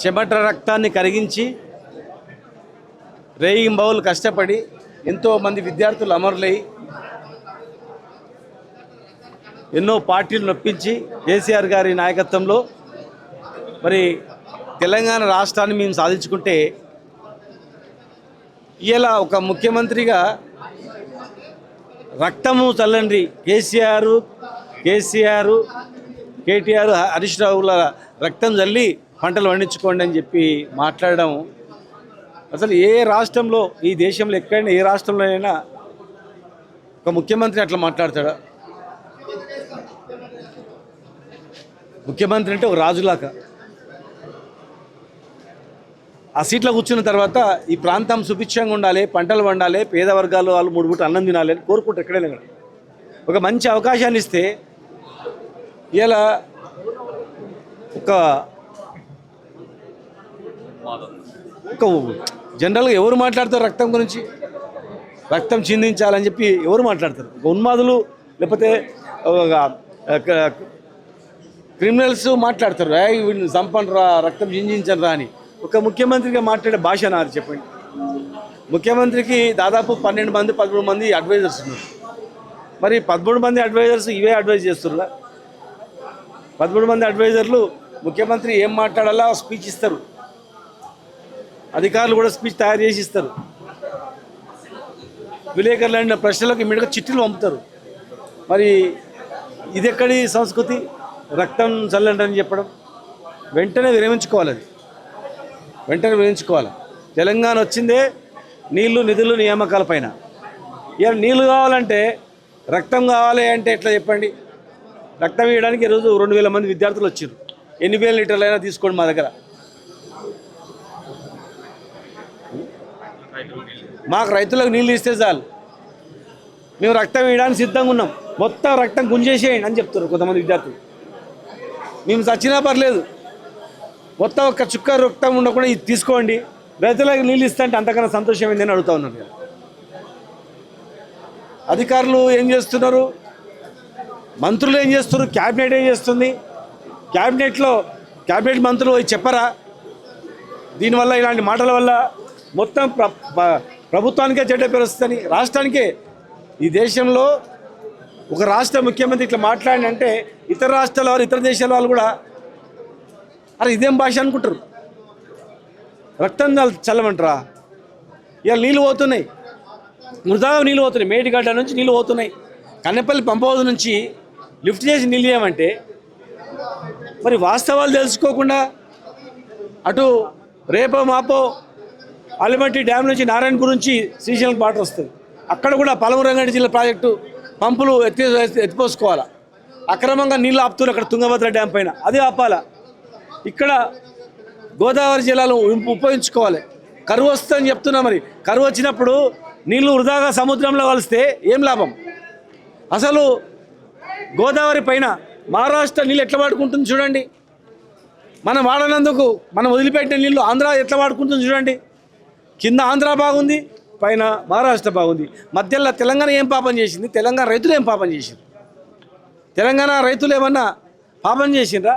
చెమట రక్తాన్ని కరిగించి రేయింబౌలు కష్టపడి ఎంతోమంది విద్యార్థులు అమరులై ఎన్నో పార్టీలు నొప్పించి కేసీఆర్ గారి నాయకత్వంలో మరి తెలంగాణ రాష్ట్రాన్ని మేము సాధించుకుంటే ఇలా ఒక ముఖ్యమంత్రిగా రక్తము చల్లండి కేటీఆర్ హరీష్ రావుల రక్తం చల్లి పంటలు పండించుకోండి అని చెప్పి మాట్లాడడం అసలు ఏ రాష్ట్రంలో ఈ దేశంలో ఎక్కడైనా ఏ రాష్ట్రంలోనైనా ఒక ముఖ్యమంత్రి అట్లా మాట్లాడతాడా? ముఖ్యమంత్రి అంటే ఒక రాజులాగా ఆ సీట్లో కూర్చున్న తర్వాత ఈ ప్రాంతం సుభిక్షంగా ఉండాలి, పంటలు పండాలి, పేద వర్గాలు వాళ్ళు 3 పూట అన్నం తినాలి అని కోరుకుంటారు. ఎక్కడైనా కానీ ఒక మంచి అవకాశాన్ని ఇస్తే ఇలా ఒక జనరల్గా ఎవరు మాట్లాడతారు రక్తం గురించి? రక్తం చిందించాలని చెప్పి ఎవరు మాట్లాడతారు? ఉన్మాదులు లేకపోతే క్రిమినల్స్ మాట్లాడతారు, వీళ్ళని చంపండి రా, రక్తం చిందించండి రా అని. ఒక ముఖ్యమంత్రిగా మాట్లాడే భాష నాది చెప్పండి. ముఖ్యమంత్రికి దాదాపు 12 మంది 13 మంది అడ్వైజర్స్ ఉన్నారు. మరి 13 మంది అడ్వైజర్స్ ఇవే అడ్వైజ్ చేస్తున్నా? 13 మంది అడ్వైజర్లు ముఖ్యమంత్రి ఏం మాట్లాడాలా స్పీచ్ ఇస్తారు, అధికారులు కూడా స్పీచ్ తయారు చేసి ఇస్తారు. విలేకరులు అయిన ప్రశ్నలకు ఇమ్మీడియట్గా చిట్టీలు పంపుతారు. మరి ఇది ఎక్కడి సంస్కృతి? రక్తం చల్లండి అని చెప్పడం వెంటనే విరమించుకోవాలి. అది వెంటనే విరమించుకోవాలి. తెలంగాణ వచ్చిందే నీళ్లు నిధులు నియామకాల పైన. ఇక నీళ్లు కావాలంటే రక్తం కావాలి అంటే ఎట్లా చెప్పండి? రక్తం ఇవ్వడానికి ఈరోజు 2000 మంది విద్యార్థులు వచ్చారు. ఎన్ని వేల లీటర్లు అయినా తీసుకోండి మా దగ్గర. మాకు రైతులకు నీళ్ళు ఇస్తే చాలు, మేము రక్తం ఇవ్వడానికి సిద్ధంగా ఉన్నాం, మొత్తం రక్తం గుంజేసేయండి అని చెప్తారు కొంతమంది విద్యార్థులు. మేము చచ్చినా పర్లేదు, మొత్తం ఒక్క చుక్క రక్తం ఉండకుండా ఇది తీసుకోండి, రైతులకు నీళ్ళు ఇస్తా అంటే అంతకన్నా సంతోషం ఏందని అడుగుతా ఉన్నారు కదా. అధికారులు ఏం చేస్తున్నారు? మంత్రులు ఏం చేస్తున్నారు? క్యాబినెట్ ఏం చేస్తుంది? క్యాబినెట్ మంత్రులు చెప్పరా? దీనివల్ల ఇలాంటి మాటల వల్ల మొత్తం ప్రభుత్వానికే చెడ్డ పేరు వస్తుందని, రాష్ట్రానికే. ఈ దేశంలో ఒక రాష్ట్ర ముఖ్యమంత్రి ఇట్లా మాట్లాడినంటే ఇతర రాష్ట్రాల వాళ్ళు ఇతర దేశాల వాళ్ళు కూడా అరే ఇదేం భాష అనుకుంటారు. రక్తం చల్లమంటారా? ఇవాళ నీళ్ళు పోతున్నాయి, వృధాగా నీళ్ళు పోతున్నాయి, మేడిగడ్డ నుంచి నీళ్ళు పోతున్నాయి, కన్నెపల్లి పంపవద్దు నుంచి లిఫ్ట్ చేసి నీళ్ళు చేయమంటే మరి వాస్తవాలు తెలుసుకోకుండా అటు రేపో మాపో అలిమట్టి డ్యామ్ నుంచి నారాయణపూర్ నుంచి శ్రీశైలం వాటర్ వస్తుంది. అక్కడ కూడా పలమూరు రంగారెడ్డి జిల్లా ప్రాజెక్టు పంపులు ఎత్తిపోసుకోవాలా, అక్రమంగా నీళ్ళు ఆపుతున్నారు అక్కడ తుంగభద్ర డ్యామ్ పైన, అది ఆపాలా. ఇక్కడ గోదావరి జిల్లాలో ఉపయోగించుకోవాలి. కరువు వస్తుందని చెప్తున్నా, మరి కరువు వచ్చినప్పుడు నీళ్లు వృధాగా సముద్రంలో కలిస్తే ఏం లాభం? అసలు గోదావరి పైన మహారాష్ట్ర నీళ్ళు ఎట్లా వాడుకుంటుంది చూడండి, మనం వాడనందుకు మనం వదిలిపెట్టిన నీళ్ళు ఆంధ్ర ఎట్లా వాడుకుంటుంది చూడండి. కింద ఆంధ్ర బాగుంది, పైన మహారాష్ట్ర బాగుంది, మధ్యలో తెలంగాణ ఏం పాపం చేసింది? తెలంగాణ రైతులు ఏం పాపం చేసింది? తెలంగాణ రైతులు ఏమన్నా పాపం చేసిండ్రా?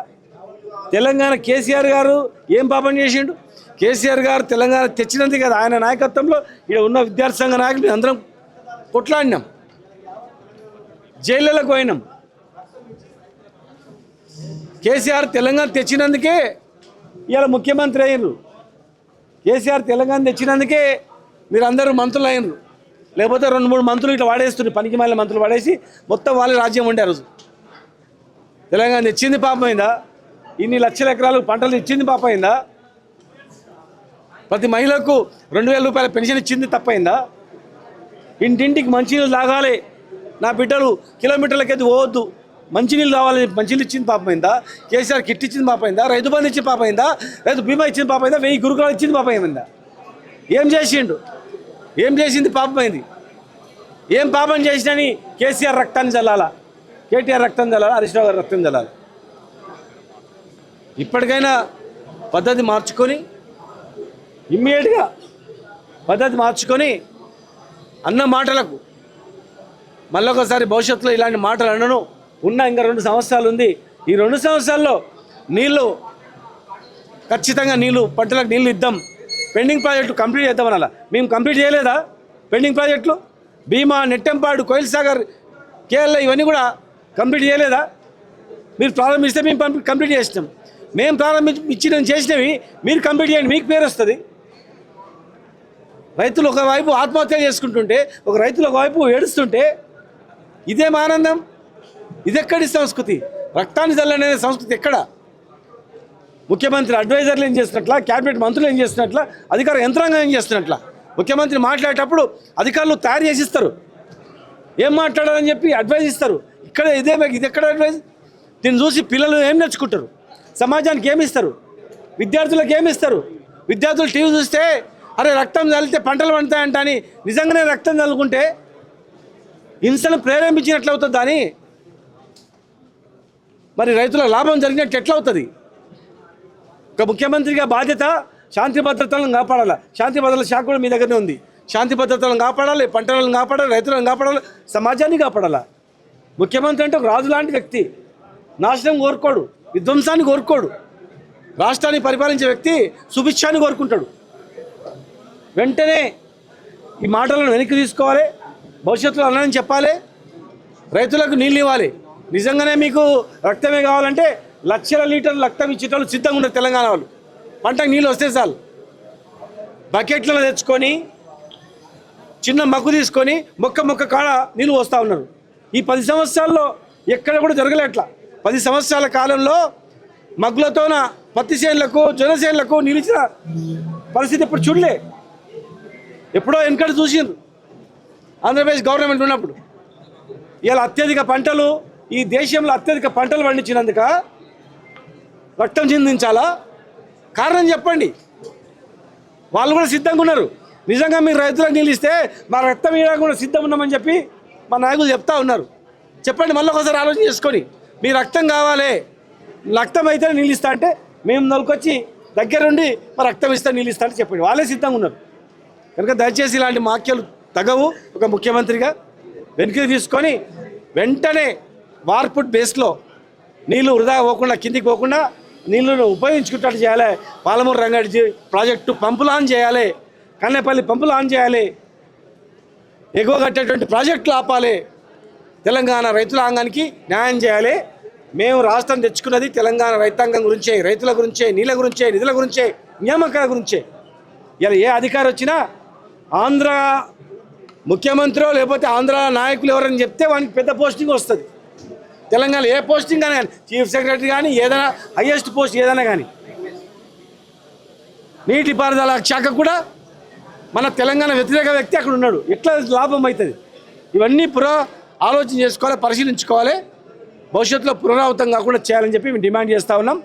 తెలంగాణ కేసీఆర్ గారు ఏం పాపం చేసిండు? కేసీఆర్ గారు తెలంగాణ తెచ్చినందుకు కదా, ఆయన నాయకత్వంలో ఇక్కడ ఉన్న విద్యార్థి సంఘ నాయకులు అందరం కొట్లాడినాం, జైళ్ళకు పోయినాం. కేసీఆర్ తెలంగాణ తెచ్చినందుకే ఇవాళ ముఖ్యమంత్రి అయినరు. కేసీఆర్ తెలంగాణ తెచ్చినందుకే మీరు అందరూ మంత్రులు అయినరు. లేకపోతే 2-3 మంత్రులు ఇట్లా వాడేస్తున్నారు, పనికి మాలిన మంత్రులు వాడేసి మొత్తం వాళ్ళే రాజ్యం ఉండే రోజు. తెలంగాణ తెచ్చింది పాపమైందా? ఇన్ని లక్షల ఎకరాలకు పంటలు ఇచ్చింది పాపమైందా? ప్రతి మహిళకు 2000 రూపాయల పెన్షన్ ఇచ్చింది తప్పైందా? ఇంటింటికి మంచినీళ్ళు తాగాలి, నా బిడ్డలు కిలోమీటర్లకైతే పోవద్దు, మంచినీళ్ళు కావాలి, మంచినీళ్ళు ఇచ్చింది పాపమైందా? కేసీఆర్ కిట్ ఇచ్చింది పాపమైందా? రైతు బంధు ఇచ్చింది పాపమైందా? రైతు బీమా ఇచ్చింది పాపమైందా? 1000 గురుకులాలు ఇచ్చింది పాపమైందా? ఏం చేసిండు? ఏం చేసింది పాపమైంది? ఏం పాపం చేసినని కేసీఆర్ రక్తాన్ని చల్లాలా, కేటీఆర్ రక్తం చల్లాలా, హరీష్ రావు గారు రక్తం చల్లాలి. ఇప్పటికైనా పద్ధతి మార్చుకొని, ఇమ్మీడియట్గా పద్ధతి మార్చుకొని అన్న మాటలకు మళ్ళొకసారి భవిష్యత్తులో ఇలాంటి మాటలు అనను. ఇంకా 2 సంవత్సరాలు ఉంది. ఈ 2 సంవత్సరాల్లో నీళ్ళు ఖచ్చితంగా నీళ్లు పంటలకు నీళ్లు ఇద్దాం, పెండింగ్ ప్రాజెక్టు కంప్లీట్ చేద్దాం అనాల. మేము కంప్లీట్ చేయలేదా పెండింగ్ ప్రాజెక్టులు? భీమా, నెట్టెంపాడు, కోయిల్ సాగర్, కేఎల్ఐ ఇవన్నీ కూడా కంప్లీట్ చేయలేదా? మీరు ప్రారంభిస్తే మేము కంప్లీట్ చేసినాం. మేము ప్రారంభించి నేను చేసినవి మీరు కంప్లీట్ చేయండి, మీకు పేరు వస్తుంది. రైతులు ఒకవైపు ఆత్మహత్య చేసుకుంటుంటే, ఒక రైతులు ఒకవైపు ఏడుస్తుంటే ఇదేం ఆనందం? ఇదెక్కడి సంస్కృతి? రక్తాన్ని చల్లనే సంస్కృతి ఎక్కడ? ముఖ్యమంత్రి అడ్వైజర్లు ఏం చేస్తున్నట్ల, క్యాబినెట్ మంత్రులు ఏం చేస్తున్నట్ల, అధికార యంత్రాంగం ఏం చేస్తున్నట్ల. ముఖ్యమంత్రి మాట్లాడేటప్పుడు అధికారులు తయారు చేసిస్తారు, ఏం మాట్లాడాలని చెప్పి అడ్వైజ్ ఇస్తారు. ఇక్కడ ఇది ఎక్కడ అడ్వైజ్? దీన్ని చూసి పిల్లలు ఏం నేర్చుకుంటారు? సమాజానికి ఏమి ఇస్తారు? విద్యార్థులకు ఏమి ఇస్తారు? విద్యార్థులు టీవీ చూస్తే అరే రక్తం చల్లితే పంటలు పండుతాయంట అని నిజంగానే రక్తం చల్లుకుంటే హింసను ప్రేరేపించినట్లు అవుతుంది. అని మరి రైతుల లాభం జరిగినట్టు ఎట్లా అవుతుంది? ఒక ముఖ్యమంత్రిగా బాధ్యత శాంతి భద్రతలను కాపాడాలి. శాంతి భద్రతల శాఖ కూడా మీ దగ్గరనే ఉంది. శాంతి భద్రతలను కాపాడాలి, పంటలను కాపాడాలి, రైతులను కాపాడాలి, సమాజాన్ని కాపాడాలి. ముఖ్యమంత్రి అంటే ఒక రాజు లాంటి వ్యక్తి. నాశనం కోరుకోడు, విధ్వంసాన్ని కోరుకోడు. రాష్ట్రాన్ని పరిపాలించే వ్యక్తి సుభిక్షాన్ని కోరుకుంటాడు. వెంటనే ఈ మాటలను వెనక్కి తీసుకోవాలి, భవిష్యత్తులో అన్నని చెప్పాలి, రైతులకు నీళ్ళు ఇవ్వాలి. నిజంగానే మీకు రక్తమే కావాలంటే లక్షల లీటర్లు రక్తం ఇచ్చేటోళ్ళు సిద్ధంగా ఉండరు తెలంగాణ వాళ్ళు. పంటకు నీళ్ళు వస్తే చాలు బకెట్లలో తెచ్చుకొని చిన్న మగ్గు తీసుకొని మొక్క కాడ నీళ్ళు వస్తూ ఉన్నారు. ఈ 10 సంవత్సరాల్లో ఎక్కడ కూడా జరగలే అట్లా. 10 సంవత్సరాల కాలంలో మగ్గులతోన పత్తి చేనులకు, జొన్న చేనులకు నీళ్ళు ఇచ్చిన పరిస్థితి ఇప్పుడు చూడలే. ఎప్పుడో వెనకటి చూసిండ్రు ఆంధ్రప్రదేశ్ గవర్నమెంట్ ఉన్నప్పుడు. ఇలా అత్యధిక పంటలు, ఈ దేశంలో అత్యధిక పంటలు పండించినందుక రక్తం చిందించాలా? కారణం చెప్పండి. వాళ్ళు కూడా సిద్ధంగా ఉన్నారు. నిజంగా మీరు రైతులకు నీళ్ళు ఇస్తే మా రక్తం ఇవ్వడానికి కూడా సిద్ధం ఉన్నామని చెప్పి మా నాయకులు చెప్తా ఉన్నారు. చెప్పండి, మళ్ళీ ఒకసారి ఆలోచన చేసుకొని. మీ రక్తం కావాలి, రక్తం అయితే నీళ్ళు ఇస్తా అంటే మేము నలుకొచ్చి దగ్గరుండి మా రక్తం ఇస్తా నీళ్ళు ఇస్తా అంటే చెప్పండి. వాళ్ళే సిద్ధంగా ఉన్నారు. కనుక దయచేసి ఇలాంటి వ్యాఖ్యలు తగవు. ఒక ముఖ్యమంత్రిగా వెనక్కి తీసుకొని వెంటనే వార్పుడ్ బేస్లో నీళ్లు వృధా పోకుండా, కిందికి పోకుండా నీళ్లను ఉపయోగించుకుంటట్టు చేయాలి. పాలమూరు రంగారెడ్డి ప్రాజెక్టు పంపులు ఆన్ చేయాలి, కన్నెపల్లి పంపులు ఆన్ చేయాలి, ఎగువ కట్టేటువంటి ప్రాజెక్టులు ఆపాలి, తెలంగాణ రైతులాంగానికి న్యాయం చేయాలి. మేము రాష్ట్రం తెచ్చుకున్నది తెలంగాణ రైతాంగం గురించే, రైతుల గురించే, నీళ్ళ గురించే, నిధుల గురించే, నియామకాల గురించే. ఇలా ఏ అధికారి వచ్చినా ఆంధ్ర ముఖ్యమంత్రి లేకపోతే ఆంధ్ర నాయకులు ఎవరని చెప్తే వానికి పెద్ద పోస్టింగ్ వస్తుంది. తెలంగాణ ఏ పోస్టింగ్ కానీ, చీఫ్ సెక్రటరీ కానీ, ఏదైనా హయ్యెస్ట్ పోస్ట్ ఏదైనా కానీ. నీటిపారుదల శాఖ కూడా మన తెలంగాణ వ్యతిరేక వ్యక్తి అక్కడ ఉన్నాడు. ఎట్లా లాభం అవుతుంది? ఇవన్నీ ఆలోచన చేసుకోవాలి, పరిశీలించుకోవాలి. భవిష్యత్తులో పునరావృతం కాకుండా చేయాలని చెప్పి మేము డిమాండ్ చేస్తూ ఉన్నాం.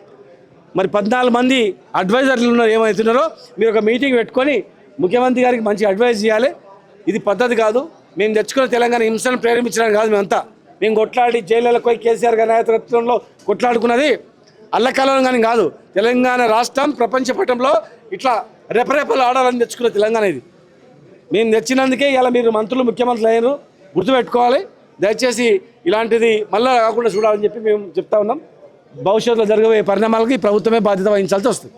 మరి 14 మంది అడ్వైజర్లు ఉన్నారు, ఏమవుతున్నారో మీరు ఒక మీటింగ్ పెట్టుకొని ముఖ్యమంత్రి గారికి మంచి అడ్వైజ్ చేయాలి. ఇది పద్ధతి కాదు. మేము తెచ్చుకున్న తెలంగాణ హింసను ప్రేరేపించడానికి కాదు. మేమంతా మేము కొట్లాడి జైళ్ళకు పోయి కేసీఆర్ గారి నాయకత్వంలో కొట్లాడుకున్నది అల్లకాలం కానీ కాదు. తెలంగాణ రాష్ట్రం ప్రపంచ పటంలో ఇట్లా రెపరెపలు ఆడాలని తెచ్చుకున్న తెలంగాణ ఇది. మేము తెచ్చినందుకే ఇలా మీరు మంత్రులు, ముఖ్యమంత్రులు అయ్యారు, గుర్తుపెట్టుకోవాలి. దయచేసి ఇలాంటిది మళ్ళీ కాకుండా చూడాలని చెప్పి మేము చెప్తా ఉన్నాం. భవిష్యత్తులో జరగబోయే పరిణామాలకి ప్రభుత్వమే బాధ్యత వహించాల్సి వస్తుంది.